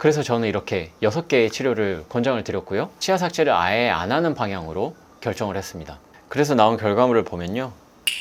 그래서 저는 이렇게 6개의 치료를 권장을 드렸고요. 치아 삭제를 아예 안 하는 방향으로 결정을 했습니다. 그래서 나온 결과물을 보면요.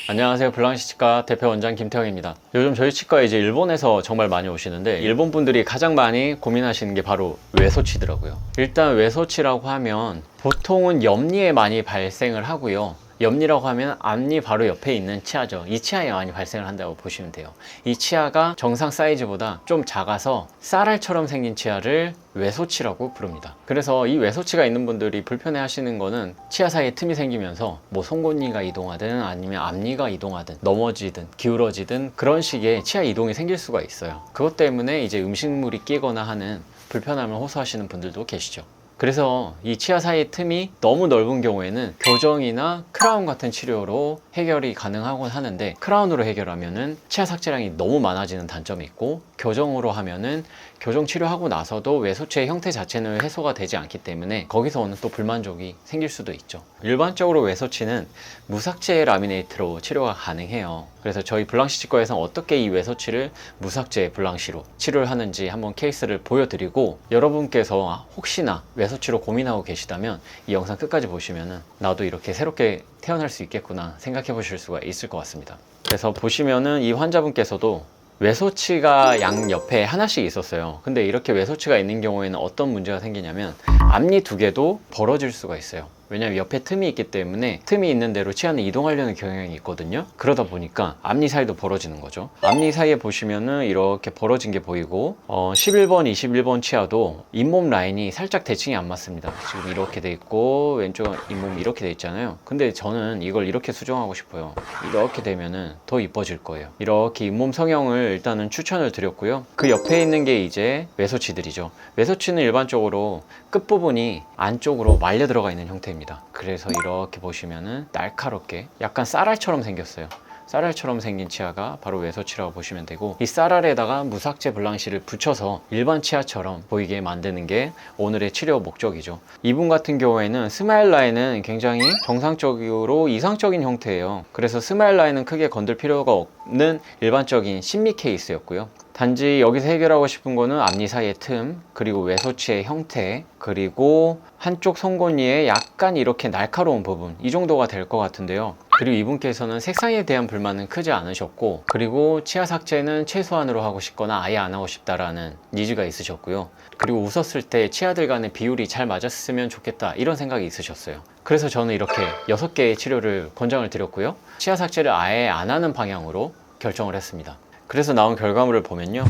안녕하세요. 블랑시 치과 대표 원장 김태형입니다. 요즘 저희 치과에 이제 일본에서 정말 많이 오시는데 일본 분들이 가장 많이 고민하시는 게 바로 외소치더라고요. 일단 외소치라고 하면 보통은 옆니에 많이 발생을 하고요. 옆니라고 하면 앞니 바로 옆에 있는 치아죠. 이 치아에 많이 발생을 한다고 보시면 돼요. 이 치아가 정상 사이즈보다 좀 작아서 쌀알처럼 생긴 치아를 외소치라고 부릅니다. 그래서 이 외소치가 있는 분들이 불편해 하시는 거는 치아 사이에 틈이 생기면서 뭐 송곳니가 이동하든 아니면 앞니가 이동하든 넘어지든 기울어지든 그런 식의 치아 이동이 생길 수가 있어요. 그것 때문에 이제 음식물이 끼거나 하는 불편함을 호소하시는 분들도 계시죠. 그래서 이 치아 사이의 틈이 너무 넓은 경우에는 교정이나 크라운 같은 치료로 해결이 가능하곤 하는데, 크라운으로 해결하면은 치아 삭제량이 너무 많아지는 단점이 있고, 교정으로 하면은 교정 치료하고 나서도 외소치의 형태 자체는 해소가 되지 않기 때문에 거기서 오는 또 불만족이 생길 수도 있죠. 일반적으로 외소치는 무삭제 라미네이트로 치료가 가능해요. 그래서 저희 블랑시 치과에서 어떻게 이 외소치를 무삭제 블랑시로 치료를 하는지 한번 케이스를 보여드리고, 여러분께서 혹시나 외소치로 고민하고 계시다면 이 영상 끝까지 보시면은 나도 이렇게 새롭게 태어날 수 있겠구나 생각해 보실 수가 있을 것 같습니다. 그래서 보시면은 이 환자분께서도 외소치가 양 옆에 하나씩 있었어요. 근데 이렇게 외소치가 있는 경우에는 어떤 문제가 생기냐면 앞니 두 개도 벌어질 수가 있어요. 왜냐하면 옆에 틈이 있기 때문에 틈이 있는 대로 치아는 이동하려는 경향이 있거든요. 그러다 보니까 앞니 사이도 벌어지는 거죠. 앞니 사이에 보시면은 이렇게 벌어진 게 보이고 11번, 21번 치아도 잇몸 라인이 살짝 대칭이 안 맞습니다. 지금 이렇게 돼 있고 왼쪽 잇몸이 이렇게 돼 있잖아요. 근데 저는 이걸 이렇게 수정하고 싶어요. 이렇게 되면은 더 이뻐질 거예요. 이렇게 잇몸 성형을 일단은 추천을 드렸고요. 그 옆에 있는 게 이제 외소치들이죠. 외소치는 일반적으로 끝부분이 안쪽으로 말려 들어가 있는 형태입니다. 그래서 이렇게 보시면은 날카롭게 약간 쌀알처럼 생겼어요. 쌀알처럼 생긴 치아가 바로 외소치라고 보시면 되고, 이 쌀알에다가 무삭제 블랑시를 붙여서 일반 치아처럼 보이게 만드는 게 오늘의 치료 목적이죠. 이분 같은 경우에는 스마일 라인은 굉장히 정상적으로 이상적인 형태예요. 그래서 스마일 라인은 크게 건들 필요가 없는 일반적인 심미 케이스였고요. 단지 여기서 해결하고 싶은 거는 앞니 사이의 틈, 그리고 외소치의 형태, 그리고 한쪽 송곳니에 약간 이렇게 날카로운 부분, 이 정도가 될 것 같은데요. 그리고 이분께서는 색상에 대한 불만은 크지 않으셨고, 그리고 치아 삭제는 최소한으로 하고 싶거나 아예 안 하고 싶다라는 니즈가 있으셨고요. 그리고 웃었을 때 치아들 간의 비율이 잘 맞았으면 좋겠다, 이런 생각이 있으셨어요. 그래서 저는 이렇게 6개의 치료를 권장을 드렸고요. 치아 삭제를 아예 안 하는 방향으로 결정을 했습니다. 그래서 나온 결과물을 보면요.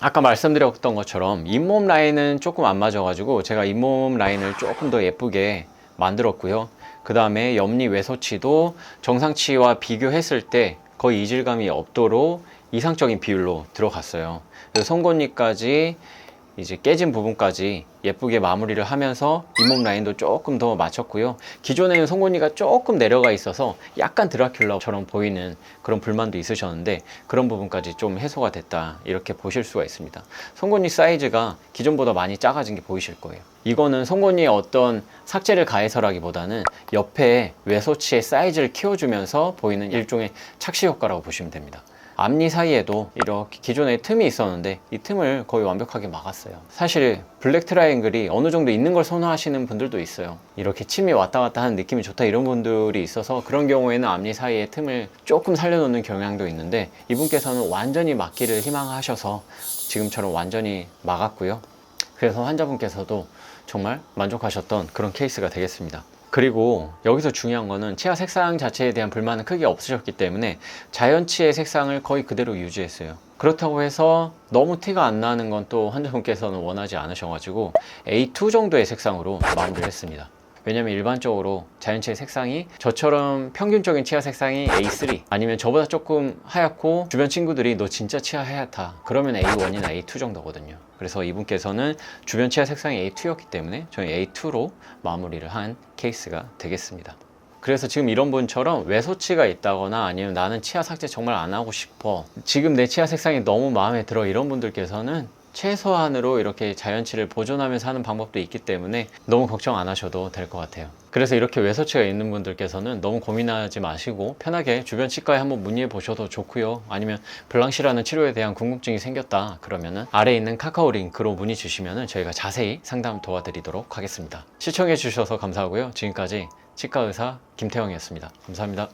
아까 말씀드렸던 것처럼 잇몸 라인은 조금 안 맞아가지고 제가 잇몸 라인을 조금 더 예쁘게 만들었고요. 그 다음에 옆니 외소치도 정상치와 비교했을 때 거의 이질감이 없도록 이상적인 비율로 들어갔어요. 그래서 송곳니까지 이제 깨진 부분까지 예쁘게 마무리를 하면서 잇몸 라인도 조금 더 맞췄고요. 기존에는 송곳니가 조금 내려가 있어서 약간 드라큘라처럼 보이는 그런 불만도 있으셨는데 그런 부분까지 좀 해소가 됐다, 이렇게 보실 수가 있습니다. 송곳니 사이즈가 기존보다 많이 작아진 게 보이실 거예요. 이거는 송곳니에 어떤 삭제를 가해서라기보다는 옆에 외소치의 사이즈를 키워주면서 보이는 일종의 착시 효과라고 보시면 됩니다. 앞니 사이에도 이렇게 기존에 틈이 있었는데 이 틈을 거의 완벽하게 막았어요. 사실 블랙 트라이앵글이 어느 정도 있는 걸 선호하시는 분들도 있어요. 이렇게 침이 왔다 갔다 하는 느낌이 좋다, 이런 분들이 있어서 그런 경우에는 앞니 사이에 틈을 조금 살려놓는 경향도 있는데, 이분께서는 완전히 막기를 희망하셔서 지금처럼 완전히 막았고요. 그래서 환자분께서도 정말 만족하셨던 그런 케이스가 되겠습니다. 그리고 여기서 중요한 거는 치아 색상 자체에 대한 불만은 크게 없으셨기 때문에 자연치의 색상을 거의 그대로 유지했어요. 그렇다고 해서 너무 티가 안 나는 건 또 환자분께서는 원하지 않으셔가지고 A2 정도의 색상으로 마무리를 했습니다. 왜냐면 일반적으로 자연치의 색상이 저처럼 평균적인 치아 색상이 A3, 아니면 저보다 조금 하얗고 주변 친구들이 너 진짜 치아 하얗다 그러면 A1이나 A2 정도거든요. 그래서 이분께서는 주변 치아 색상이 A2였기 때문에 저희 A2로 마무리를 한 케이스가 되겠습니다. 그래서 지금 이런 분처럼 외소치가 있다거나 아니면 나는 치아 삭제 정말 안 하고 싶어, 지금 내 치아 색상이 너무 마음에 들어, 이런 분들께서는 최소한으로 이렇게 자연치를 보존하면서 하는 방법도 있기 때문에 너무 걱정 안 하셔도 될 것 같아요. 그래서 이렇게 외소치가 있는 분들께서는 너무 고민하지 마시고 편하게 주변 치과에 한번 문의해 보셔도 좋고요. 아니면 블랑시라는 치료에 대한 궁금증이 생겼다 그러면은 아래에 있는 카카오 링크로 문의 주시면은 저희가 자세히 상담 도와드리도록 하겠습니다. 시청해 주셔서 감사하고요. 지금까지 치과의사 김태형이었습니다. 감사합니다.